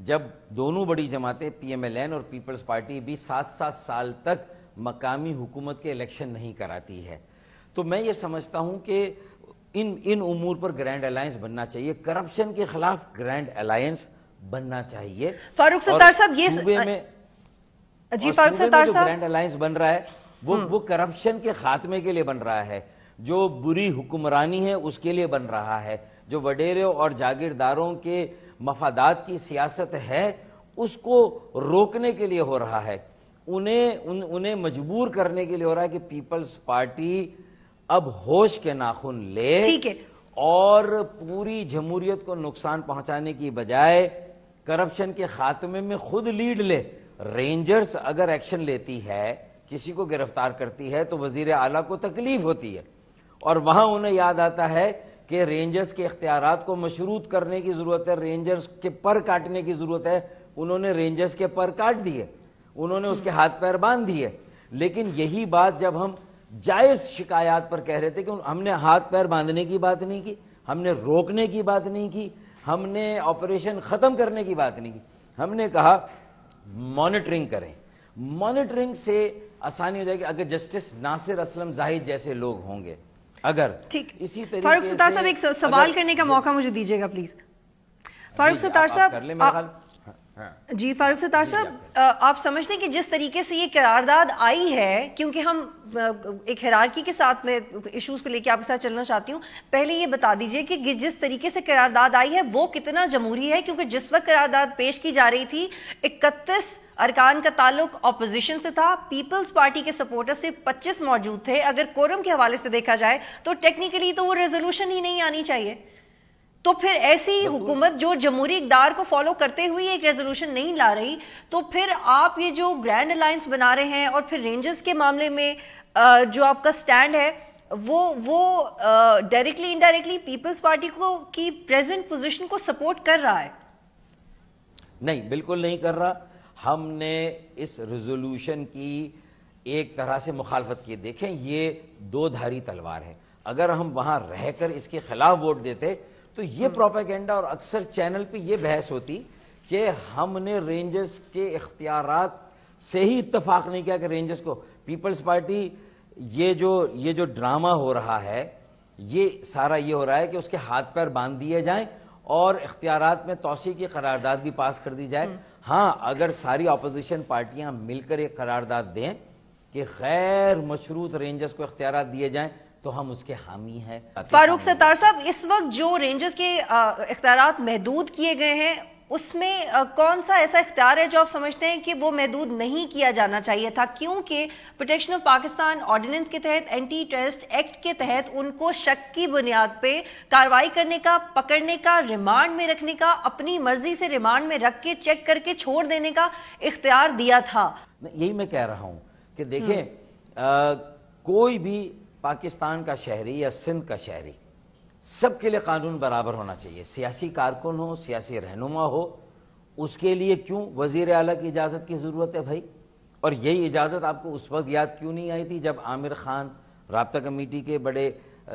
جب دونوں بڑی جماعتیں پی ایم ایل این اور پیپلز پارٹی بھی 7 سال تک مقامی حکومت کے الیکشن نہیں کراتی ہے. تو میں یہ سمجھتا ہوں کہ ان امور پر گرینڈ الائنس بننا چاہیے, کرپشن کے خلاف گرینڈ الائنس بننا چاہیے. فاروق ستار صاحب یہ جی فاروق ستار صاحب گرینڈ الائنس بن رہا ہے وہ کرپشن کے خاتمے کے لیے بن رہا ہے, جو بری حکمرانی ہے اس کے لیے بن رہا ہے, جو وڈیروں اور جاگیرداروں کے مفادات کی سیاست ہے اس کو روکنے کے لیے ہو رہا ہے, انہیں مجبور کرنے کے لیے ہو رہا ہے کہ پیپلز پارٹی اب ہوش کے ناخن لے اور پوری جمہوریت کو نقصان پہنچانے کی بجائے کرپشن کے خاتمے میں خود لیڈ لے. رینجرز اگر ایکشن لیتی ہے, کسی کو گرفتار کرتی ہے تو وزیر اعلیٰ کو تکلیف ہوتی ہے, اور وہاں انہیں یاد آتا ہے کہ رینجرز کے اختیارات کو مشروط کرنے کی ضرورت ہے, رینجرز کے پر کاٹنے کی ضرورت ہے. انہوں نے رینجرز کے پر کاٹ دیے, انہوں نے اس کے ہاتھ پیر باندھ دیے. لیکن یہی بات جب ہم جائز شکایات پر کہہ رہے تھے کہ ہم نے ہاتھ پیر باندھنے کی بات نہیں کی, ہم نے روکنے کی بات نہیں کی, ہم نے آپریشن ختم کرنے کی بات نہیں کی, ہم نے کہا مانیٹرنگ کریں. مانیٹرنگ سے آسانی ہو جائے گی اگر جسٹس ناصر اسلم زاہد جیسے لوگ ہوں گے. اگر اسی طریقے فاروق ستار صاحب ایک سوال کرنے کا موقع مجھے دیجیے گا پلیز. فاروق ستار صاحب جی فاروق ستار صاحب آپ سمجھتے ہیں کہ جس طریقے سے یہ قرارداد آئی ہے, کیونکہ ہم ایک ہیرارکی کے ساتھ میں ایشوز کو لے کے آپ کے ساتھ چلنا چاہتی ہوں, پہلے یہ بتا دیجئے کہ جس طریقے سے قرارداد آئی ہے وہ کتنا جمہوری ہے, کیونکہ جس وقت قرارداد پیش کی جا رہی تھی 31 ارکان کا تعلق اپوزیشن سے تھا, پیپلز پارٹی کے سپورٹر سے 25 موجود تھے. اگر کورم کے حوالے سے دیکھا جائے تو ٹیکنیکلی تو وہ ریزولوشن ہی نہیں آنی چاہیے. تو پھر ایسی حکومت جو جمہوری اقدار کو فالو کرتے ہوئے ایک ریزولوشن نہیں لا رہی, تو پھر آپ یہ جو گرینڈ الائنس بنا رہے ہیں اور پھر رینجرز کے معاملے میں جو آپ کا سٹینڈ ہے وہ ڈائریکٹلی انڈائریکٹلی پیپلز پارٹی کو کی پریزنٹ پوزیشن کو سپورٹ کر رہا ہے. نہیں, بالکل نہیں کر رہا. ہم نے اس ریزولوشن کی ایک طرح سے مخالفت کی. دیکھیں یہ دو دھاری تلوار ہے, اگر ہم وہاں رہ کر اس کے خلاف ووٹ دیتے تو یہ پروپیگنڈا اور اکثر چینل پہ یہ بحث ہوتی کہ ہم نے رینجرز کے اختیارات سے ہی اتفاق نہیں کیا کہ رینجرز کو پیپلز پارٹی یہ جو ڈرامہ ہو رہا ہے یہ سارا یہ ہو رہا ہے کہ اس کے ہاتھ پیر باندھ دیے جائیں اور اختیارات میں توسیع کی قرارداد بھی پاس کر دی جائے. ہاں, اگر ساری اپوزیشن پارٹیاں مل کر ایک قرارداد دیں کہ غیر مشروط رینجرز کو اختیارات دیے جائیں تو ہم اس کے حامی ہیں. فاروق ستار صاحب, اس وقت جو رینجرز کے اختیارات محدود کیے گئے ہیں اس میں کون سا ایسا اختیار ہے جو آپ سمجھتے ہیں کہ وہ محدود نہیں کیا جانا چاہیے تھا, کیونکہ پروٹیکشن آف پاکستان آرڈیننس کے تحت, اینٹی ٹیررسٹ ایکٹ کے تحت ان کو شک کی بنیاد پہ کارروائی کرنے کا, پکڑنے کا, ریمانڈ میں رکھنے کا, اپنی مرضی سے ریمانڈ میں رکھ کے چیک کر کے چھوڑ دینے کا اختیار دیا تھا. یہی میں کہہ رہا ہوں کہ دیکھیں کوئی بھی پاکستان کا شہری یا سندھ کا شہری سب کے لیے قانون برابر ہونا چاہیے. سیاسی کارکن ہو, سیاسی رہنما ہو, اس کے لیے کیوں وزیر اعلیٰ کی اجازت کی ضرورت ہے بھائی؟ اور یہی اجازت آپ کو اس وقت یاد کیوں نہیں آئی تھی جب عامر خان رابطہ کمیٹی کے بڑے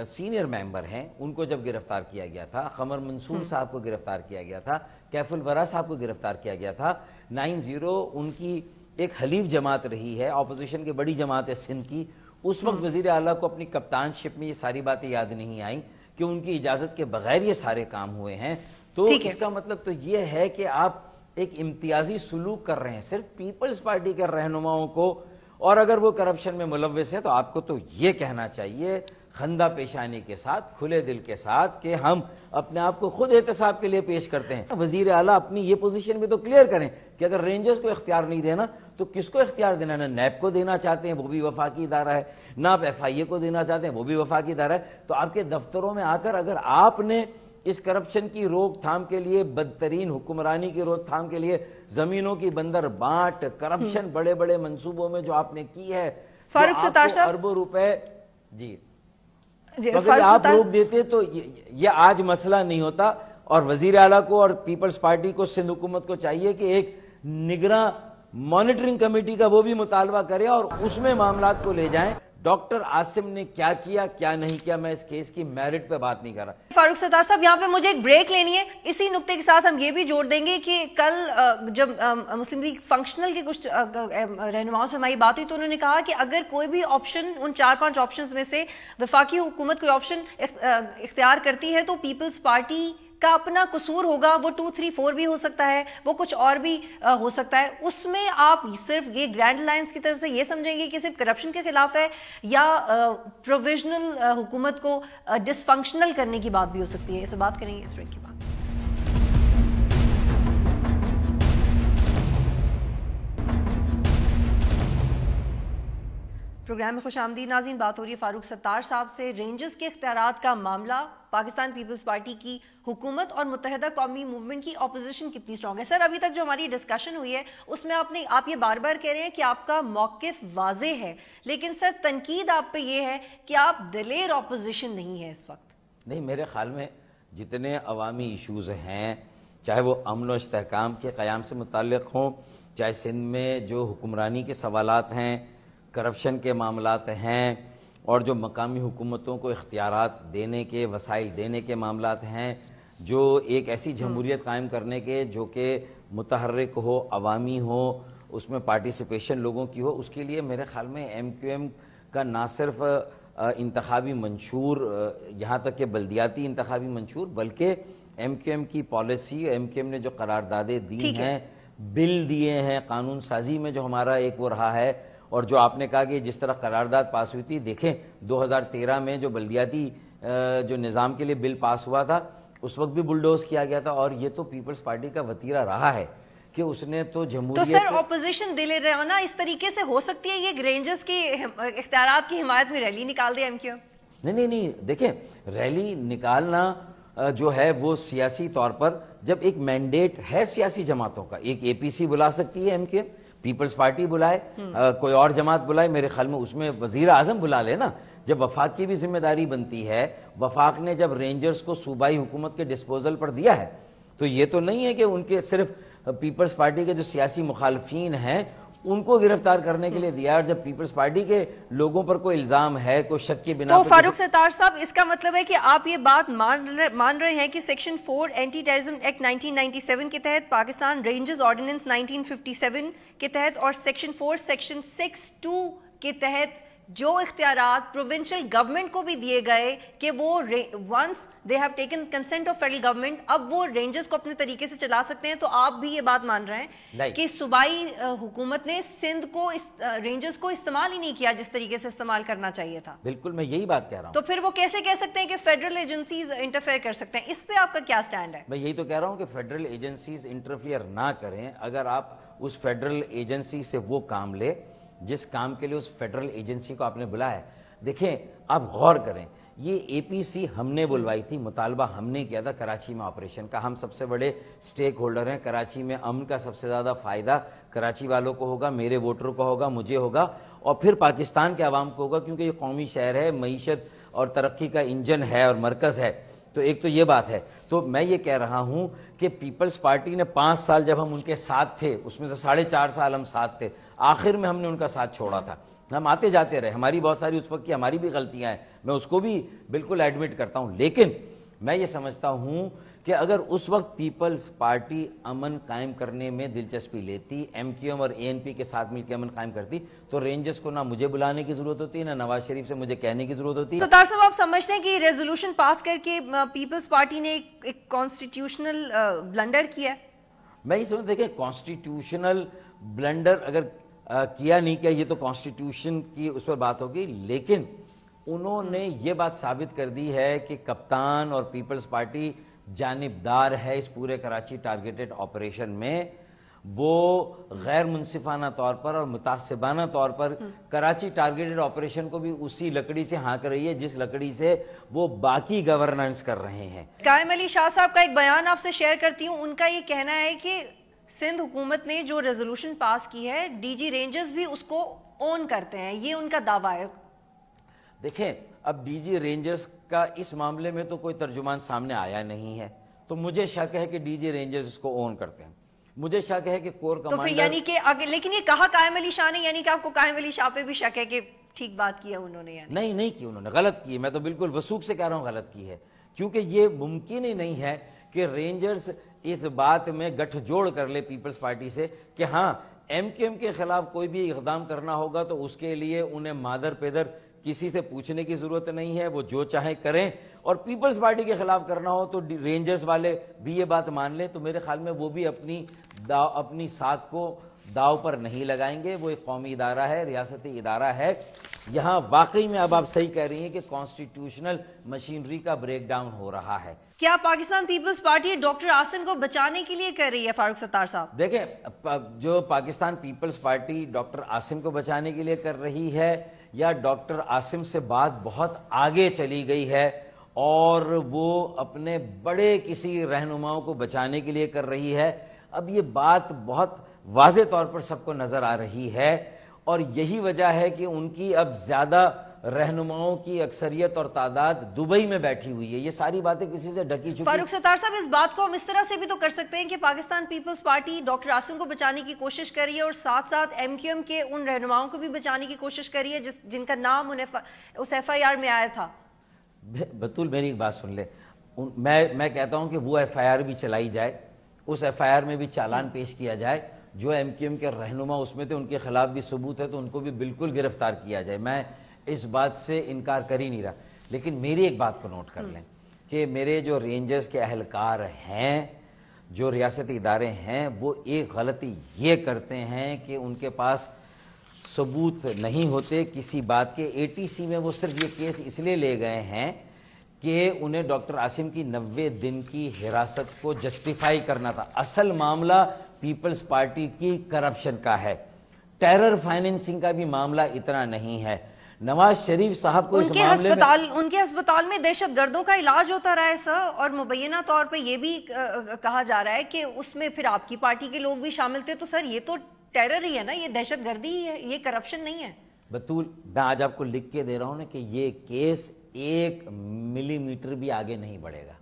سینئر ممبر ہیں ان کو جب گرفتار کیا گیا تھا, قمر منصور صاحب کو گرفتار کیا گیا تھا, کیف الورا صاحب کو گرفتار کیا گیا تھا. 9-0 ان کی ایک حلیف جماعت رہی ہے, اپوزیشن کی بڑی جماعت ہے سندھ کی. اس وقت وزیر اعلیٰ کو اپنی کپتان شپ میں یہ ساری باتیں یاد نہیں آئیں کہ ان کی اجازت کے بغیر یہ سارے کام ہوئے ہیں. تو اس کا مطلب تو یہ ہے کہ آپ ایک امتیازی سلوک کر رہے ہیں صرف پیپلز پارٹی کے رہنماؤں کو, اور اگر وہ کرپشن میں ملوث ہے تو آپ کو تو یہ کہنا چاہیے خندہ پیشانی کے ساتھ, کھلے دل کے ساتھ کہ ہم اپنے آپ کو خود احتساب کے لیے پیش کرتے ہیں. وزیر اعلیٰ اپنی یہ پوزیشن بھی تو کلیئر کریں کہ اگر رینجرز کو اختیار نہیں دینا تو کس کو اختیار دینا؟ نہ نیب کو دینا چاہتے ہیں, وہ بھی وفاقی ادارہ ہے, نہ آپ ایف آئی اے کو دینا چاہتے ہیں, وہ بھی وفاقی ادارہ ہے. تو آپ کے دفتروں میں آ کر اگر آپ نے اس کرپشن کی روک تھام کے لیے, بدترین حکمرانی کی روک تھام کے لیے, زمینوں کی بندر بانٹ, کرپشن بڑے بڑے منصوبوں میں جو آپ نے کی ہے, فاروق ستار صاحب اربوں روپے, جی اگر آپ روک دیتے تو یہ آج مسئلہ نہیں ہوتا. اور وزیر اعلیٰ کو اور پیپلز پارٹی کو, سندھ حکومت کو چاہیے کہ ایک نگراں مانیٹرنگ کمیٹی کا وہ بھی مطالبہ کرے اور اس میں معاملات کو لے جائیں. ڈاکٹر عاصم نے کیا کیا کیا نہیں کیا، میں اس کیس کی میرٹ پہ بات نہیں کر رہا. فاروق ستار صاحب یہاں پہ مجھے ایک بریک لینی ہے. اسی نقطے کے ساتھ ہم یہ بھی جوڑ دیں گے کہ کل جب مسلم لیگ فنکشنل کے کچھ رہنماؤں سے ہماری بات ہوئی تو انہوں نے کہا کہ اگر کوئی بھی آپشن ان 4-5 آپشنز میں سے وفاقی حکومت کوئی آپشن اختیار کرتی ہے تو پیپلز پارٹی کا اپنا قصور ہوگا. وہ 2, 3, 4 بھی ہو سکتا ہے, وہ کچھ اور بھی ہو سکتا ہے. اس میں آپ صرف یہ گرینڈ الائنس کی طرف سے یہ سمجھیں گے کہ صرف کرپشن کے خلاف ہے یا پروویژنل حکومت کو ڈس فنکشنل کرنے کی بات بھی ہو سکتی ہے؟ اس سے بات کریں گے اس بریک کے بعد. پروگرام میں خوش آمدید ناظرین. بات ہو رہی ہے فاروق ستار صاحب سے. رینجرز کے اختیارات کا معاملہ, پاکستان پیپلز پارٹی کی حکومت اور متحدہ قومی موومنٹ کی اپوزیشن کتنی سٹرانگ ہے؟ سر ابھی تک جو ہماری ڈسکشن ہوئی ہے اس میں آپ یہ بار بار کہہ رہے ہیں کہ آپ کا موقف واضح ہے, لیکن سر تنقید آپ پہ یہ ہے کہ آپ دلیر اپوزیشن نہیں ہے اس وقت. نہیں, میرے خیال میں جتنے عوامی ایشوز ہیں, چاہے وہ امن و استحکام کے قیام سے متعلق ہوں, چاہے سندھ میں جو حکمرانی کے سوالات ہیں, کرپشن کے معاملات ہیں, اور جو مقامی حکومتوں کو اختیارات دینے کے, وسائل دینے کے معاملات ہیں, جو ایک ایسی جمہوریت قائم کرنے کے جو کہ متحرک ہو, عوامی ہو, اس میں پارٹیسپیشن لوگوں کی ہو, اس کے لیے میرے خیال میں ایم کیو ایم کا نہ صرف انتخابی منشور, یہاں تک کہ بلدیاتی انتخابی منشور, بلکہ ایم کیو ایم کی پالیسی, ایم کیو ایم نے جو قراردادیں دی ہیں, بل دیے ہیں, قانون سازی میں جو ہمارا ایک وہ رہا ہے, اور جو آپ نے کہا کہ جس طرح قرارداد پاس ہوئی تھی, دیکھیں 2013 میں جو بلدیاتی جو نظام کے لیے بل پاس ہوا تھا اس وقت بھی بلڈوز کیا گیا تھا, اور یہ تو پیپلز پارٹی کا وتیرہ رہا ہے کہ اس نے تو جمہوریت. تو سر اپوزیشن دل رہنا اس طریقے سے ہو سکتی ہے یہ رینجرز کی اختیارات کی حمایت میں ریلی نکال دے ایم کیو؟ نہیں, دیکھیں ریلی نکالنا جو ہے وہ سیاسی طور پر جب ایک مینڈیٹ ہے سیاسی جماعتوں کا, ایک اے پی سی بلا سکتی ہے ایم کیو, پیپلز پارٹی بلائے, کوئی اور جماعت بلائے, میرے خیال میں اس میں وزیر اعظم بلا لے نا. جب وفاق کی بھی ذمہ داری بنتی ہے, وفاق نے جب رینجرز کو صوبائی حکومت کے ڈسپوزل پر دیا ہے, تو یہ تو نہیں ہے کہ ان کے صرف پیپلز پارٹی کے جو سیاسی مخالفین ہیں ان کو گرفتار کرنے کے لیے دیا ہے. اور جب پیپلز پارٹی کے لوگوں پر کوئی الزام ہے, کوئی شک کے بنا, تو فاروق ستار صاحب اس کا مطلب ہے کہ آپ یہ بات مان رہے ہیں کہ سیکشن 4 اینٹی ٹیررزم ایکٹ 1997 کے تحت, پاکستان رینجرز آرڈیننس 1957 کے تحت اور سیکشن 4 سیکشن 6(2) کے تحت جو اختیارات پروونشل گورنمنٹ کو بھی دیے گئے کہ وہ once they have taken consent of federal government, اب وہ رینجرز کو اپنے طریقے سے چلا سکتے ہیں, تو آپ بھی یہ بات مان رہے ہیں کہ صوبائی حکومت نے سندھ کو رینجرز کو استعمال ہی نہیں کیا جس طریقے سے استعمال کرنا چاہیے تھا؟ بالکل, میں یہی بات کہہ رہا ہوں. تو پھر وہ کیسے کہہ سکتے ہیں کہ فیڈرل ایجنسیز انٹرفیئر کر سکتے ہیں؟ اس پہ آپ کا کیا سٹینڈ ہے؟ میں یہی تو کہہ رہا ہوں کہ فیڈرل ایجنسیز انٹرفیئر نہ کریں. اگر آپ اس فیڈرل ایجنسی سے وہ کام لے جس کام کے لیے اس فیڈرل ایجنسی کو آپ نے بلایا ہے. دیکھیں, آپ غور کریں, یہ اے پی سی ہم نے بلوائی تھی, مطالبہ ہم نے کیا تھا کراچی میں آپریشن کا. ہم سب سے بڑے سٹیک ہولڈر ہیں. کراچی میں امن کا سب سے زیادہ فائدہ کراچی والوں کو ہوگا, میرے ووٹروں کو ہوگا, مجھے ہوگا, اور پھر پاکستان کے عوام کو ہوگا, کیونکہ یہ قومی شہر ہے, معیشت اور ترقی کا انجن ہے اور مرکز ہے. تو ایک تو یہ بات ہے. تو میں یہ کہہ رہا ہوں کہ پیپلز پارٹی نے 5 سال جب ہم ان کے ساتھ تھے, اس میں سے 4.5 سال ہم ساتھ تھے, آخر میں ہم نے ان کا ساتھ چھوڑا تھا. ہم آتے جاتے رہے, ہماری بہت ساری اس وقت کی ہماری بھی غلطیاں ہیں, میں اس کو بھی بالکل ایڈمٹ کرتا ہوں. لیکن میں یہ سمجھتا ہوں کہ اگر اس وقت پیپلز پارٹی امن قائم کرنے میں دلچسپی لیتی, ایم کیو ایم اور اے این پی کے ساتھ مل کے امن قائم کرتی, تو رینجرز کو نہ مجھے بلانے کی ضرورت ہوتی, نہ نواز شریف سے مجھے کہنے کی ضرورت ہوتی. تو طاہر صاحب آپ سمجھتے ہیں کہ ریزولوشن پاس کر کے پیپلز پارٹی نے ایک کانسٹیٹیوشنل بلنڈر کیا ہے؟ میں یہ سمجھتا ہوں کہ کانسٹیٹیوشنل بلنڈر اگر کیا نہیں کیا, یہ تو کانسٹیٹیوشن کی اس پر بات ہوگی, لیکن انہوں نے یہ بات ثابت کر دی ہے کہ کپتان اور پیپلز پارٹی جانبدار ہے اس پورے کراچی ٹارگیٹڈ آپریشن میں. وہ غیر منصفانہ طور پر اور متعصبانہ طور پر کراچی ٹارگیٹڈ آپریشن کو بھی اسی لکڑی سے ہانک رہی ہے جس لکڑی سے وہ باقی گورننس کر رہے ہیں. قائم علی شاہ صاحب کا ایک بیان آپ سے شیئر کرتی ہوں. ان کا یہ کہنا ہے کہ سندھ حکومت نے جو ریزولوشن پاس کی ہے, ڈی جی رینجرز بھی اس کو اون کرتے ہیں, یہ ان کا دعویٰ ہے. دیکھیں, اب ڈی جی رینجرز کا اس معاملے میں تو کوئی ترجمان سامنے آیا نہیں ہے, تو مجھے شک ہے کہ ڈی جی رینجرز اس کو اون کرتے ہیں. مجھے شک ہے کہ کور کمانڈر, تو پھر یعنی کہ لیکن یہ کہا قائم علی شاہ نے, یعنی کہ آپ کو قائم علی شاہ پہ بھی شک ہے کہ ٹھیک بات کیا انہوں نے؟ نہیں کی انہوں نے، غلط کی. میں تو بالکل وثوق سے کہہ رہا ہوں غلط کی ہے، کیونکہ یہ ممکن ہی نہیں ہے کہ رینجرز اس بات میں گٹھ جوڑ کر لے پیپلز پارٹی سے کہ ہاں ایم کیو ایم کے خلاف کوئی بھی اقدام کرنا ہوگا تو اس کے لیے انہیں مادر پیدر کسی سے پوچھنے کی ضرورت نہیں ہے، وہ جو چاہیں کریں. اور پیپلز پارٹی کے خلاف کرنا ہو تو رینجرز والے بھی یہ بات مان لیں تو میرے خیال میں وہ بھی اپنی ساتھ کو داؤ پر نہیں لگائیں گے. وہ ایک قومی ادارہ ہے، ریاستی ادارہ ہے. یہاں واقعی میں اب آپ صحیح کہہ رہی ہیں کہ کانسٹیٹیوشنل مشینری کا بریک ڈاؤن ہو رہا ہے. کیا پاکستان پیپلز پارٹی ڈاکٹر عاصم کو بچانے کے لیے کر رہی ہے فاروق ستار صاحب؟ دیکھیں، جو پاکستان پیپلز پارٹی ڈاکٹر عاصم کو بچانے کے لیے کر رہی ہے یا ڈاکٹر عاصم سے بات بہت آگے چلی گئی ہے اور وہ اپنے بڑے کسی رہنماؤں کو بچانے کے لیے کر رہی ہے، اب یہ بات بہت واضح طور پر سب کو نظر آ رہی ہے. اور یہی وجہ ہے کہ ان کی اب زیادہ رہنماؤں کی اکثریت اور تعداد دبئی میں بیٹھی ہوئی ہے. یہ ساری باتیں کسی سے ڈکی چکی. فاروق ستار صاحب، اس بات کو ہم اس طرح سے بھی تو کر سکتے ہیں کہ پاکستان پیپلز پارٹی ڈاکٹر عاصم کو بچانے کی کوشش کر رہی ہے اور ساتھ ساتھ ایم کیو ایم کے ان رہنماؤں کو بھی بچانے کی کوشش کر رہی ہے جن کا نام اس ایف آئی آر میں آیا تھا. بطول میری ایک بات سن لے، میں کہتا ہوں کہ وہ ایف آئی آر بھی چلائی جائے، اس ایف آئی آر میں بھی چالان پیش کیا جائے. جو ایم کیو ایم کے رہنما اس میں تھے ان کے خلاف بھی ثبوت ہے تو ان کو بھی بالکل گرفتار کیا جائے. میں اس بات سے انکار کر ہی نہیں رہا، لیکن میری ایک بات کو نوٹ کر لیں کہ میرے جو رینجرز کے اہلکار ہیں، جو ریاستی ادارے ہیں، وہ ایک غلطی یہ کرتے ہیں کہ ان کے پاس ثبوت نہیں ہوتے کسی بات کے. اے ٹی سی میں وہ صرف یہ کیس اس لیے لے گئے ہیں کہ انہیں ڈاکٹر عاصم کی 90 دن کی حراست کو جسٹیفائی کرنا تھا. اصل معاملہ پیپلز پارٹی کی کرپشن کا ہے، ٹیرر فائننسنگ کا بھی معاملہ اتنا نہیں ہے. نواز شریف صاحب کو اس معاملے میں ان کے ہسپتال میں دہشت گردوں کا علاج ہوتا رہا ہے سر، اور مبینہ طور پہ یہ بھی کہا جا رہا ہے کہ اس میں پھر آپ کی پارٹی کے لوگ بھی شامل تھے. تو سر یہ تو ٹیرر ہی ہے نا، یہ دہشت گردی ہی ہے، یہ کرپشن نہیں ہے. بطول میں آج آپ کو لکھ کے دے رہا ہوں نا کہ یہ کیس 1 ملی میٹر بھی آگے نہیں بڑھے گا.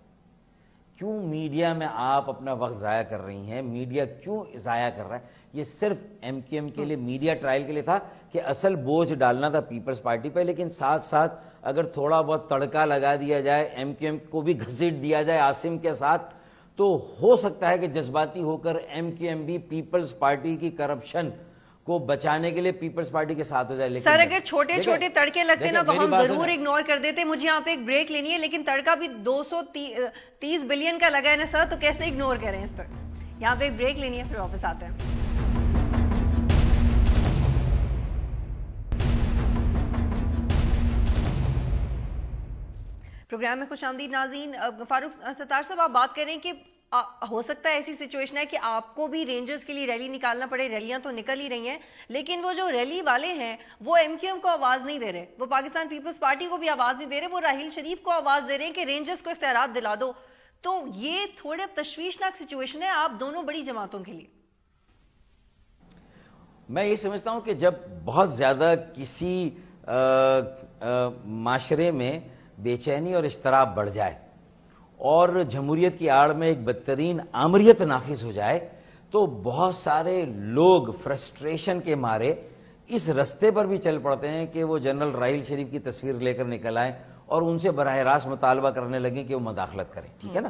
کیوں میڈیا میں آپ اپنا وقت ضائع کر رہی ہیں؟ میڈیا کیوں ضائع کر رہا ہے؟ یہ صرف ایم کیو ایم کے لیے میڈیا ٹرائل کے لیے تھا کہ اصل بوجھ ڈالنا تھا پیپلز پارٹی پہ، لیکن ساتھ ساتھ اگر تھوڑا بہت تڑکا لگا دیا جائے، ایم کیو ایم کو بھی گھسیٹ دیا جائے عاصم کے ساتھ، تو ہو سکتا ہے کہ جذباتی ہو کر ایم کیو ایم بھی پیپلز پارٹی کی کرپشن کو بچانے کے لیے پیپلز پارٹی کے ساتھ ہو جائے. سر اگر چھوٹے چھوٹے تڑکے لگتے نا تو ہم ضرور اگنور کر دیتے. مجھے یہاں پہ ایک بریک لینی ہے، لیکن تڑکا بھی 230 بلین کا لگا ہے نا سر، تو کیسے اگنور کریں اس پر؟ یہاں پہ ایک بریک لینی ہے، پھر واپس آتے ہیں. پروگرام میں خوش آمدید ناظرین. فاروق ستار صاحب، آپ بات کر رہے ہیں کہ ہو سکتا ہے ایسی سچویشن ہے کہ آپ کو بھی رینجرز کے لیے ریلی نکالنا پڑے. ریلیاں تو نکل ہی رہی ہیں، لیکن وہ جو ریلی والے ہیں وہ ایم کیو ایم کو آواز نہیں دے رہے، وہ پاکستان پیپلز پارٹی کو بھی آواز نہیں دے رہے، وہ راحیل شریف کو آواز دے رہے ہیں کہ رینجرز کو اختیارات دلا دو. تو یہ تھوڑا تشویشناک سچویشن ہے آپ دونوں بڑی جماعتوں کے لیے. میں یہ سمجھتا ہوں کہ جب بہت زیادہ کسی معاشرے میں بے چینی اور اضطراب بڑھ جائے اور جمہوریت کی آڑ میں ایک بدترین آمریت نافذ ہو جائے تو بہت سارے لوگ فرسٹریشن کے مارے اس رستے پر بھی چل پڑتے ہیں کہ وہ جنرل راحیل شریف کی تصویر لے کر نکل آئیں اور ان سے براہ راست مطالبہ کرنے لگیں کہ وہ مداخلت کریں. ٹھیک ہے نا؟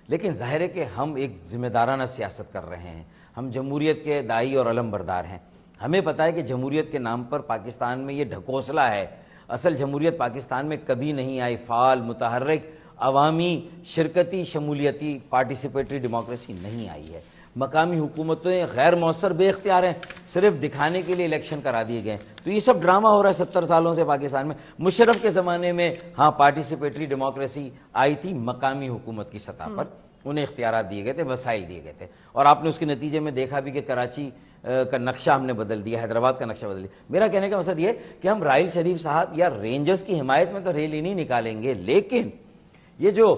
لیکن ظاہر ہے کہ ہم ایک ذمہ دارانہ سیاست کر رہے ہیں، ہم جمہوریت کے داعی اور علم بردار ہیں. ہمیں پتہ ہے کہ جمہوریت کے نام پر پاکستان میں یہ ڈھکوسلا ہے. اصل جمہوریت پاکستان میں کبھی نہیں آئی. فعال، متحرک، عوامی، شرکتی، شمولیتی، پارٹیسپیٹری ڈیموکریسی نہیں آئی ہے. مقامی حکومتیں غیر مؤثر، بے اختیار ہیں، صرف دکھانے کے لیے الیکشن کرا دیے گئے. تو یہ سب ڈرامہ ہو رہا ہے 70 سالوں سے پاکستان میں. مشرف کے زمانے میں ہاں پارٹیسپیٹری ڈیموکریسی آئی تھی مقامی حکومت کی سطح پر، انہیں اختیارات دیے گئے تھے، وسائل دیے گئے تھے، اور آپ نے اس کے نتیجے میں دیکھا بھی کہ کراچی کا نقشہ ہم نے بدل دیا، حیدرآباد کا نقشہ بدل دیا. میرا کہنے کا مقصد یہ کہ ہم راحیل شریف صاحب یا رینجرز کی حمایت میں تو ریلی نہیں نکالیں گے، لیکن یہ جو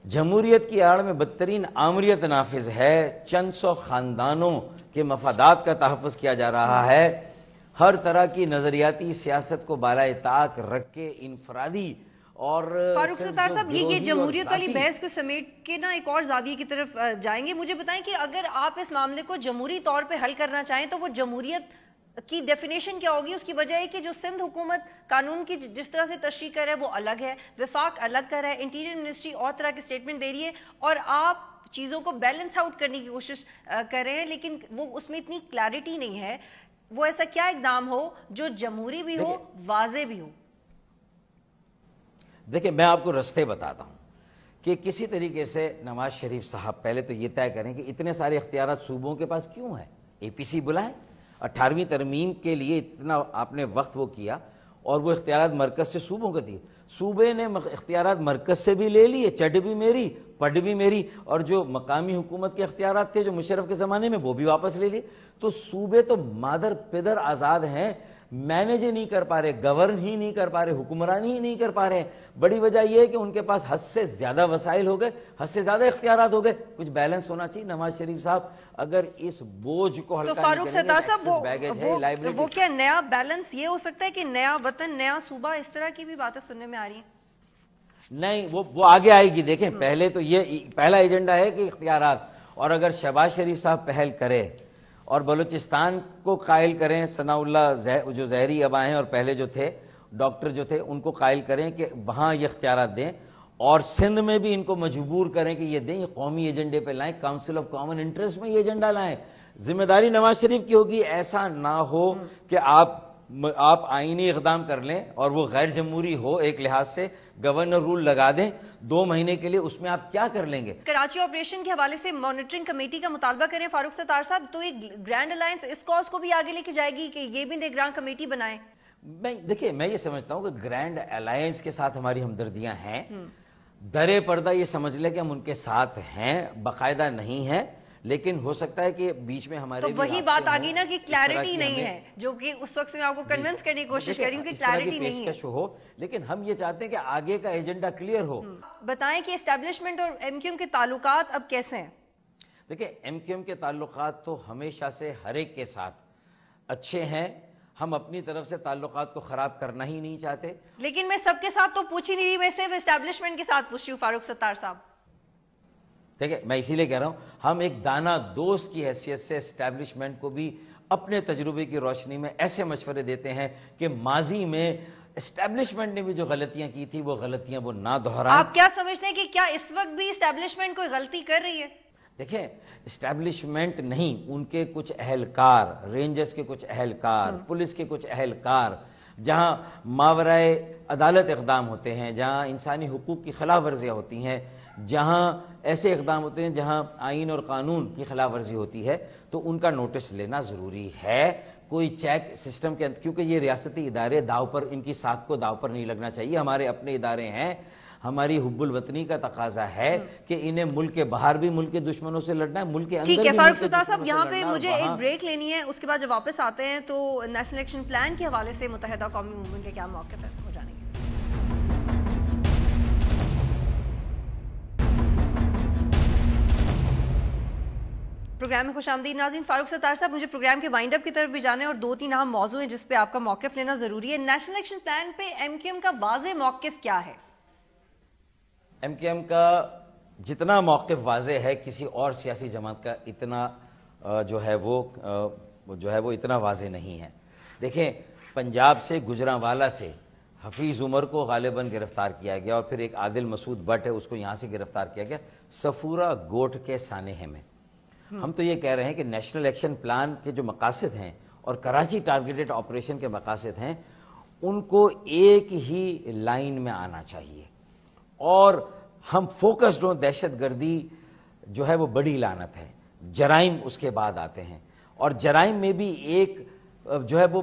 جمہوریت کی آڑ میں بدترین آمریت نافذ ہے، چند سو خاندانوں کے مفادات کا تحفظ کیا جا رہا ہے، ہر طرح کی نظریاتی سیاست کو بالائے طاق رکھ کے انفرادی اور فاروق ستار صاحب یہ جمہوریت والی بحث کو سمیٹ کے نا ایک اور زاویے کی طرف جائیں گے. مجھے بتائیں کہ اگر آپ اس معاملے کو جمہوری طور پہ حل کرنا چاہیں تو وہ جمہوریت کی ڈیفینیشن کیا ہوگی؟ اس کی وجہ ہے کہ جو سندھ حکومت قانون کی جس طرح سے تشریح کر رہا ہے وہ الگ ہے، وفاق الگ کر رہا ہے، انٹیریئر منسٹری اور طرح کی اسٹیٹمنٹ دے رہی ہے، اور آپ چیزوں کو بیلنس آؤٹ کرنے کی کوشش کر رہے ہیں، لیکن وہ اس میں اتنی کلیئرٹی نہیں ہے. وہ ایسا کیا اقدام ہو جو جمہوری بھی ہو، واضح بھی ہو؟ دیکھیں میں آپ کو رستے بتاتا ہوں کہ کسی طریقے سے نواز شریف صاحب پہلے تو یہ طے کریں کہ اتنے سارے اختیارات صوبوں کے پاس کیوں ہیں. اے پی سی بلائیں، 18ویں ترمیم کے لیے اتنا آپ نے وقت وہ کیا اور وہ اختیارات مرکز سے صوبوں کو دیے. صوبے نے اختیارات مرکز سے بھی لے لیے، چٹ بھی میری پڈ بھی میری، اور جو مقامی حکومت کے اختیارات تھے جو مشرف کے زمانے میں وہ بھی واپس لے لیے. تو صوبے تو مادر پدر آزاد ہیں، مینج ہی نہیں کر پا رہے، گورن ہی نہیں کر پا رہے، حکمرانی ہی نہیں کر پا رہے. بڑی وجہ یہ ہے کہ ان کے پاس حد سے زیادہ وسائل ہو گئے، حد سے زیادہ اختیارات ہو گئے. کچھ بیلنس ہونا چاہیے. نواز شریف صاحب اگر اس بوجھ کو ہلکا تو فاروق ستار صاحب وہ کیا نیا بیلنس یہ ہو سکتا ہے کہ نیا وطن نیا صوبہ، اس طرح کی بھی باتیں سننے میں آ رہی ہیں؟ نہیں، وہ آگے آئے گی. دیکھیں پہلے تو یہ پہلا ایجنڈا ہے کہ اختیارات، اور اگر شہباز شریف صاحب پہل کرے اور بلوچستان کو قائل کریں، ثناء اللہ جو زہری اب آئے ہیں اور پہلے جو تھے ڈاکٹر جو تھے ان کو قائل کریں کہ وہاں یہ اختیارات دیں، اور سندھ میں بھی ان کو مجبور کریں کہ یہ دیں، یہ قومی ایجنڈے پہ لائیں، کاؤنسل آف کامن انٹرسٹ میں یہ ایجنڈا لائیں. ذمہ داری نواز شریف کی ہوگی ایسا نہ ہو کہ آپ آئینی اقدام کر لیں اور وہ غیر جمہوری ہو ایک لحاظ سے، گورنر رول لگا دیں 2 مہینے کے لیے، اس میں آپ کیا کر لیں گے؟ کراچی آپریشن کے حوالے سے مانیٹرنگ کمیٹی کا مطالبہ کریں فاروق ستار صاحب، تو ایک گرینڈ الائنس اس کاز کو بھی آگے لے کے جائے گی کہ یہ بھی نگراں کمیٹی بنائیں؟ دیکھیں میں یہ سمجھتا ہوں کہ گرینڈ الائنس کے ساتھ ہماری ہمدردیاں ہیں، درے پردہ یہ سمجھ لیں کہ ہم ان کے ساتھ ہیں، باقاعدہ نہیں ہیں، لیکن ہو سکتا ہے کہ بیچ میں ہمارے تو وہی بات آگی نا کہ کلیئرٹی نہیں ہے، جو کہ اس وقت سے میں آپ کو کنونس کرنے کی کوشش کر رہی ہوں کہ کلیئرٹی نہیں ہے ہو، لیکن ہم یہ چاہتے ہیں کہ آگے کا ایجنڈا کلیئر ہو. بتائیں کہ اسٹیبلشمنٹ اور ایم کیو ایم کے تعلقات اب کیسے ہیں؟ دیکھیں ایم کیو ایم کے تعلقات تو ہمیشہ سے ہر ایک کے ساتھ اچھے ہیں، ہم اپنی طرف سے تعلقات کو خراب کرنا ہی نہیں چاہتے. لیکن میں سب کے ساتھ تو پوچھ ہی نہیں رہی، میں صرف اسٹیبلشمنٹ کے ساتھ پوچھ رہی ہوں فاروق ستار صاحب. دیکھیں میں اسی لیے کہہ رہا ہوں ہم ایک دانہ دوست کی حیثیت سے اسٹیبلشمنٹ کو بھی اپنے تجربے کی روشنی میں ایسے مشورے دیتے ہیں کہ ماضی میں اسٹیبلشمنٹ نے بھی جو غلطیاں کی تھی وہ غلطیاں وہ نہ دہرائیں. آپ کیا سمجھتے ہیں کہ کیا اس وقت بھی اسٹیبلشمنٹ کوئی غلطی کر رہی ہے؟ دیکھیں اسٹیبلشمنٹ نہیں، ان کے کچھ اہلکار، رینجرز کے کچھ اہلکار، پولیس کے کچھ اہلکار، جہاں ماورائے عدالت اقدام ہوتے ہیں، جہاں انسانی حقوق کی خلاف ورزیاں ہوتی ہیں، جہاں ایسے اقدام ہوتے ہیں جہاں آئین اور قانون کی خلاف ورزی ہوتی ہے، تو ان کا نوٹس لینا ضروری ہے. کوئی چیک سسٹم کے اندر، کیونکہ یہ ریاستی ادارے داؤ پر، ان کی ساکھ کو داؤ پر نہیں لگنا چاہیے. ہمارے اپنے ادارے ہیں، ہماری حب الوطنی کا تقاضا ہے کہ انہیں ملک کے باہر بھی ملک کے دشمنوں سے لڑنا ہے، ملک کے اندر بھی. ٹھیک ہے فاروق ستار صاحب، یہاں پہ مجھے ایک بریک لینی ہے، اس کے بعد جب واپس آتے ہیں تو نیشنل ایکشن پلان کے حوالے سے متحدہ قومی موومنٹ کے کیا موقف ہے ہو جانے کے. پروگرام میں خوش آمدید ناظرین. فاروق ستار صاحب، مجھے پروگرام کے وائنڈ اپ کی طرف بھی جانے اور 2-3 اہم موضوع ہیں جس پہ آپ کا موقف لینا ضروری ہے. نیشنل ایکشن پلان پہ ایم کیو ایم کا واضح موقف کیا ہے؟ ایم کیو ایم کا جتنا موقف واضح ہے کسی اور سیاسی جماعت کا اتنا جو ہے وہ اتنا واضح نہیں ہے. دیکھیں پنجاب سے گجرانوالہ سے حفیظ عمر کو غالباً گرفتار کیا گیا، اور پھر ایک عادل مسعود بٹ ہے اس کو یہاں سے گرفتار کیا گیا، صفورہ گوٹھ کے سانحے میں. ہم تو یہ کہہ رہے ہیں کہ نیشنل ایکشن پلان کے جو مقاصد ہیں اور کراچی ٹارگیٹڈ آپریشن کے مقاصد ہیں ان کو ایک ہی لائن میں آنا چاہیے، اور ہم فوکسڈ ہوں. دہشت گردی جو ہے وہ بڑی لعنت ہے، جرائم اس کے بعد آتے ہیں، اور جرائم میں بھی ایک جو ہے وہ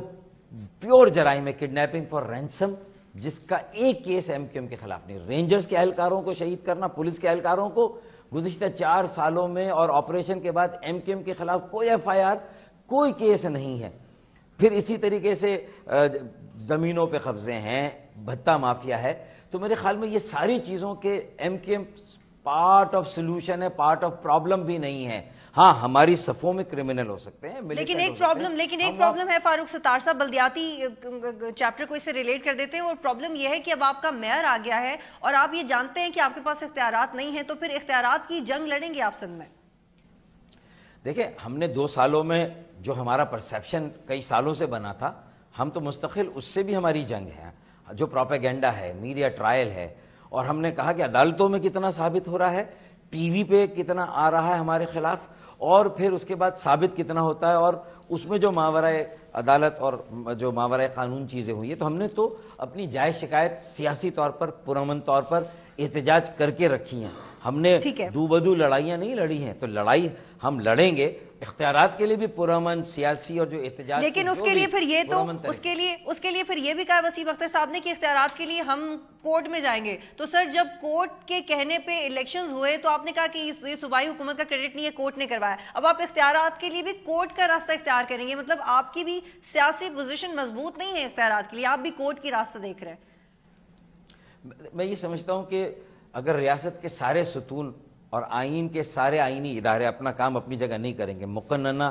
پیور جرائم ہے، کڈنیپنگ فار رینسم، جس کا ایک کیس ایم کیو ایم کے خلاف نہیں. رینجرز کے اہلکاروں کو شہید کرنا، پولیس کے اہلکاروں کو، گزشتہ 4 سالوں میں اور آپریشن کے بعد ایم کیو ایم کے خلاف کوئی ایف آئی آر، کوئی کیس نہیں ہے. پھر اسی طریقے سے زمینوں پہ قبضے ہیں، بھتہ مافیا ہے. تو میرے خیال میں یہ ساری چیزوں کے M Q M part of solution ہے، پارٹ آف پرابلم بھی نہیں ہے. ہاں ہماری صفوں میں کرمنل ہو سکتے ہیں، لیکن ایک پرابلم ہے فاروق ستار صاحب، بلدیاتی چیپٹر کو اس سے ریلیٹ کر دیتے ہیں، اور پرابلم یہ ہے کہ اب آپ کا میئر آ گیا ہے اور آپ یہ جانتے ہیں کہ آپ کے پاس اختیارات نہیں ہیں، تو پھر اختیارات کی جنگ لڑیں گے آپ سندھ میں؟ دیکھیں ہم نے 2 سالوں میں جو ہمارا پرسیپشن کئی سالوں سے بنا تھا, ہم تو مستقل اس سے بھی ہماری جنگ ہے, جو پروپیگنڈا ہے, میڈیا ٹرائل ہے, اور ہم نے کہا کہ عدالتوں میں کتنا ثابت ہو رہا ہے, ٹی وی پہ کتنا آ رہا ہے ہمارے خلاف, اور پھر اس کے بعد ثابت کتنا ہوتا ہے, اور اس میں جو ماورائے عدالت اور جو ماورائے قانون چیزیں ہوئی ہیں. تو ہم نے تو اپنی جائز شکایت سیاسی طور پر پرامن طور پر احتجاج کر کے رکھی ہیں. ہم نے دو بدو لڑائیاں نہیں لڑی ہیں, تو لڑائی ہم لڑیں گے اختیارات کے لیے بھی پرامن سیاسی اور جو احتجاج, لیکن اس کے لیے پھر یہ تو اس کے لیے پھر یہ بھی کہا وسیم اختر صاحب نے کہ اختیارات کے لیے ہم کورٹ میں جائیں گے. تو سر جب کورٹ کے کہنے پہ الیکشنز ہوئے تو آپ نے کہا کہ یہ صوبائی حکومت کا کریڈٹ نہیں ہے, کورٹ نے کروایا. اب آپ اختیارات کے لیے بھی کورٹ کا راستہ اختیار کریں گے, مطلب آپ کی بھی سیاسی پوزیشن مضبوط نہیں ہے اختیارات کے لیے, آپ بھی کورٹ کی راستہ دیکھ رہے ہیں. میں یہ سمجھتا ہوں کہ اگر ریاست کے سارے ستون اور آئین کے سارے آئینی ادارے اپنا کام اپنی جگہ نہیں کریں گے, مقننہ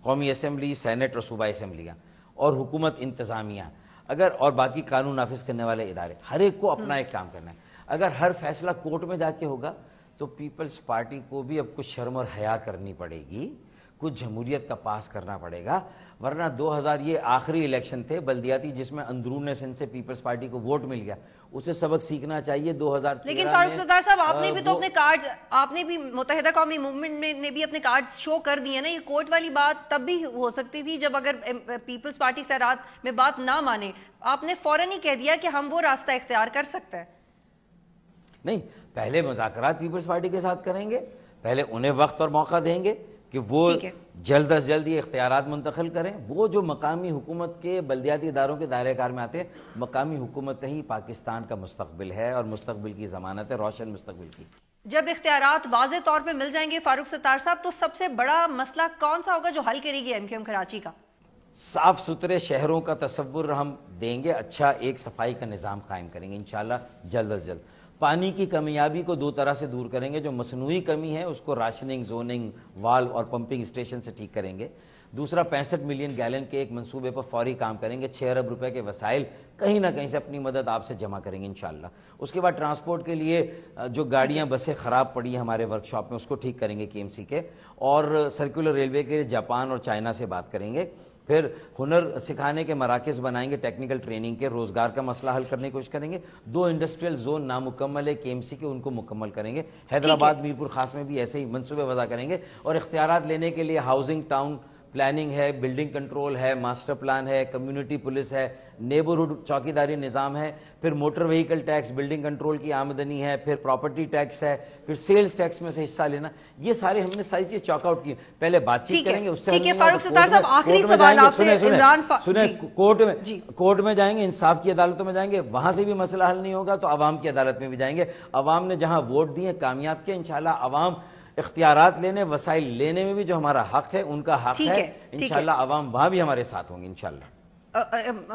قومی اسمبلی, سینٹ اور صوبائی اسمبلیاں اور حکومت انتظامیہ, اگر اور باقی قانون نافذ کرنے والے ادارے, ہر ایک کو اپنا ایک کام کرنا ہے. اگر ہر فیصلہ کورٹ میں جا کے ہوگا تو پیپلز پارٹی کو بھی اب کچھ شرم اور حیا کرنی پڑے گی, کچھ جمہوریت کا پاس کرنا پڑے گا. ورنہ 2000 یہ آخری الیکشن تھے بلدیاتی جس میں اندرون سندھ سے پیپلز پارٹی کو ووٹ مل گیا, اسے سبق سیکھنا چاہیے. 2013 لیکن فاروق ستار صاحب آپ نے بھی تو اپنے کارڈ, آپ نے بھی متحدہ قومی موومنٹ نے بھی اپنے کارڈ شو کر دیے نا. یہ کورٹ والی بات تب بھی ہو سکتی تھی جب اگر پیپلز پارٹی اختیارات میں بات نہ مانے, آپ نے فوراً ہی کہہ دیا کہ ہم وہ راستہ اختیار کر سکتے ہیں. نہیں, پہلے مذاکرات پیپلز پارٹی کے ساتھ کریں گے, پہلے انہیں وقت اور موقع دیں گے کہ وہ جلد از جلد یہ اختیارات منتقل کریں. وہ جو مقامی حکومت کے بلدیاتی اداروں کے دائرہ کار میں آتے ہیں, مقامی حکومت ہی پاکستان کا مستقبل ہے اور مستقبل کی ضمانت ہے, روشن مستقبل کی. جب اختیارات واضح طور پہ مل جائیں گے فاروق ستار صاحب, تو سب سے بڑا مسئلہ کون سا ہوگا جو حل کرے گی ایم کیو ایم کراچی کا؟ صاف ستھرے شہروں کا تصور ہم دیں گے, اچھا ایک صفائی کا نظام قائم کریں گے انشاءاللہ جلد از جلد. پانی کی کمیابی کو 2 طرح سے دور کریں گے, جو مصنوعی کمی ہے اس کو راشننگ, زوننگ, والو اور پمپنگ اسٹیشن سے ٹھیک کریں گے. دوسرا 65 ملین گیلن کے ایک منصوبے پر فوری کام کریں گے. 6 ارب روپے کے وسائل کہیں نہ کہیں سے اپنی مدد آپ سے جمع کریں گے انشاءاللہ. اس کے بعد ٹرانسپورٹ کے لیے جو گاڑیاں بسیں خراب پڑی ہیں ہمارے ورکشاپ میں, اس کو ٹھیک کریں گے KMC کے, اور سرکولر ریلوے کے جاپان اور چائنا سے بات کریں گے. پھر ہنر سکھانے کے مراکز بنائیں گے, ٹیکنیکل ٹریننگ کے, روزگار کا مسئلہ حل کرنے کی کوشش کریں گے. 2 انڈسٹریل زون نامکمل ہے KMC کے, ان کو مکمل کریں گے. حیدرآباد میرپور خاص میں بھی ایسے ہی منصوبے وضع کریں گے. اور اختیارات لینے کے لیے ہاؤسنگ ٹاؤن پلاننگ ہے, بلڈنگ کنٹرول ہے, ماسٹر پلان ہے, کمیونٹی پولیس ہے, نیبرہڈ چوکیداری نظام ہے, پھر motor vehicle tax, building control کی آمدنی ہے, پھر پراپرٹی ٹیکس ہے, پھر سیلز ٹیکس میں سے حصہ لینا. یہ سارے ہم نے ساری چیز چاک آؤٹ کی. پہلے بات چیت کریں گے, اس سے فاروق ستار صاحب آخری سوال آپ سے. سنیں, کورٹ میں جائیں گے, انصاف کی عدالتوں میں جائیں گے, وہاں سے بھی مسئلہ حل نہیں ہوگا تو عوام کی عدالت میں بھی جائیں گے. عوام نے جہاں ووٹ دیے کامیاب کیا, انشاءاللہ عوام اختیارات لینے, وسائل لینے میں بھی جو ہمارا حق ہے ان کا حق ہے, انشاءاللہ عوام وہاں بھی ہمارے ساتھ ہوں گے انشاءاللہ.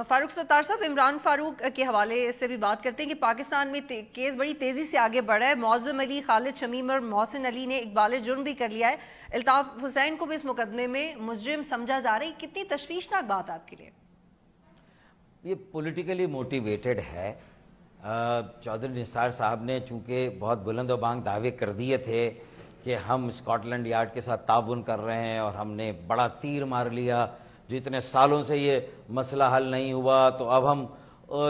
فاروق ستار صاحب, عمران فاروق کے حوالے سے بھی بات کرتے ہیں کہ پاکستان میں کیس بڑی تیزی سے آگے بڑھا ہے. معظم علی, خالد شمیم اور محسن علی نے اقبال جرم بھی کر لیا ہے. الطاف حسین کو بھی اس مقدمے میں مجرم سمجھا جا رہا ہے. کتنی تشویشناک بات آپ کے لیے؟ یہ پولیٹیکلی موٹیویٹڈ ہے. چودھری نثار صاحب نے چونکہ بہت بلند و بانگ دعوے کر دیے تھے کہ ہم اسکاٹ لینڈ یارڈ کے ساتھ تعاون کر رہے ہیں اور ہم نے بڑا تیر مار لیا, جو اتنے سالوں سے یہ مسئلہ حل نہیں ہوا, تو اب ہم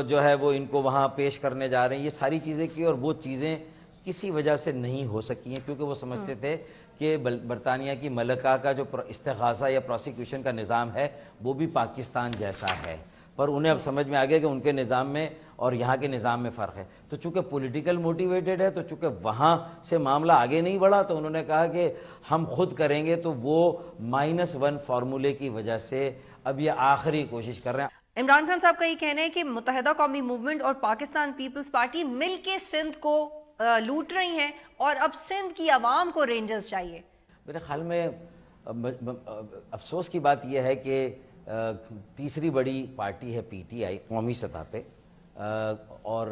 جو ہے وہ ان کو وہاں پیش کرنے جا رہے ہیں. یہ ساری چیزیں کی, اور وہ چیزیں کسی وجہ سے نہیں ہو سکی ہیں کیونکہ وہ سمجھتے تھے کہ برطانیہ کی ملکہ کا جو استغاثہ یا پروسیکیوشن کا نظام ہے وہ بھی پاکستان جیسا ہے. پر انہیں اب سمجھ میں آ گیا کہ ان کے نظام میں اور یہاں کے نظام میں فرق ہے. تو چونکہ پولیٹیکل موٹیویٹڈ ہے, تو چونکہ وہاں سے معاملہ آگے نہیں بڑھا, تو انہوں نے کہا کہ ہم خود کریں گے. تو وہ -1 فارمولے کی وجہ سے اب یہ آخری کوشش کر رہے ہیں. عمران خان صاحب کا یہ کہنا ہے کہ متحدہ قومی موومنٹ اور پاکستان پیپلز پارٹی مل کے سندھ کو لوٹ رہی ہیں اور اب سندھ کی عوام کو رینجرز چاہیے. میرے خیال میں افسوس کی بات یہ ہے کہ تیسری بڑی پارٹی ہے PTI قومی سطح پہ, اور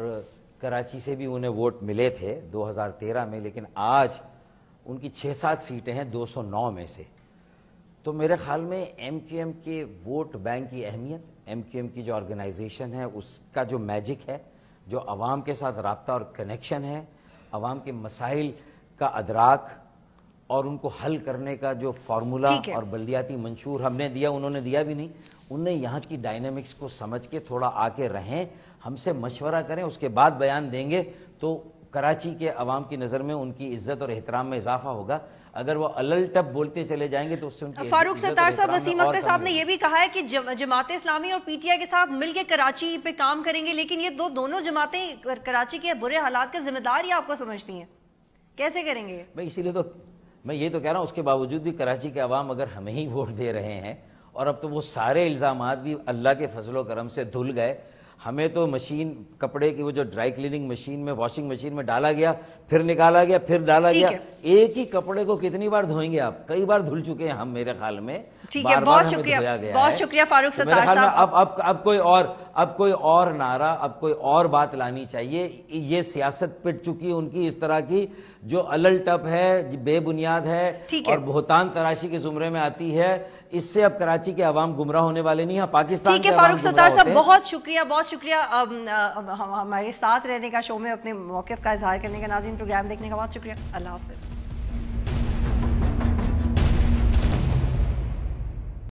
کراچی سے بھی انہیں ووٹ ملے تھے 2013 میں, لیکن آج ان کی 6-7 سیٹیں ہیں 209 میں سے. تو میرے خیال میں MQM کے ووٹ بینک کی اہمیت, MQM کی جو آرگنائزیشن ہے اس کا جو میجک ہے, جو عوام کے ساتھ رابطہ اور کنیکشن ہے, عوام کے مسائل کا ادراک اور ان کو حل کرنے کا جو فارمولا اور بلدیاتی منشور ہم نے دیا، انہوں نے دیا بھی نہیں. انہیں یہاں کی ڈائنامکس کو سمجھ کے تھوڑا آ کے رہیں، ہم سے مشورہ کریں، اس کے بعد بیان دیں گے تو کراچی کے عوام کی نظر میں ان کی عزت اور احترام میں اضافہ ہوگا. اگر وہ الل ٹپ بولتے چلے جائیں گے تو اس سے ان کی فاروق ستار صاحب، وسیم اختر صاحب نے یہ بھی کہا ہے کہ جماعت اسلامی اور پی ٹی آئی کے ساتھ مل کے کراچی پہ کام کریں گے، لیکن یہ دونوں جماعتیں کراچی کے برے حالات کے ذمہ دار ہی آپ کو سمجھتی ہیں، کیسے کریں گے؟ بھائی اسی لیے تو میں یہ تو کہہ رہا ہوں، اس کے باوجود بھی کراچی کے عوام اگر ہمیں ہی ووٹ دے رہے ہیں اور اب تو وہ سارے الزامات بھی اللہ کے فضل و کرم سے دھل گئے. ہمیں تو مشین کپڑے کی وہ جو ڈرائی کلیننگ مشین میں واشنگ مشین میں ڈالا گیا، پھر نکالا گیا، پھر ڈالا گیا. ایک ہی کپڑے کو کتنی بار دھوئیں گے آپ؟ کئی بار دھل چکے ہیں ہم میرے خیال میں. بہت شکریہ، بہت شکریہ فاروق ستار صاحب. اب کوئی اور نعرہ، اب کوئی اور بات لانی چاہیے. یہ سیاست پٹ چکی ان کی اس طرح کی جو الل ٹپ ہے، بے بنیاد ہے اور بہتان تراشی کے زمرے میں آتی ہے. اس سے اب کراچی کے عوام گمراہ ہونے والے نہیں ہیں، پاکستان کے عوام فاروق ستار صاحب بہت شکریہ، بہت شکریہ ہمارے ساتھ رہنے کا، شو میں اپنے موقف کا اظہار کرنے کا. ناظرین پروگرام دیکھنے کا بہت شکریہ. اللہ حافظ.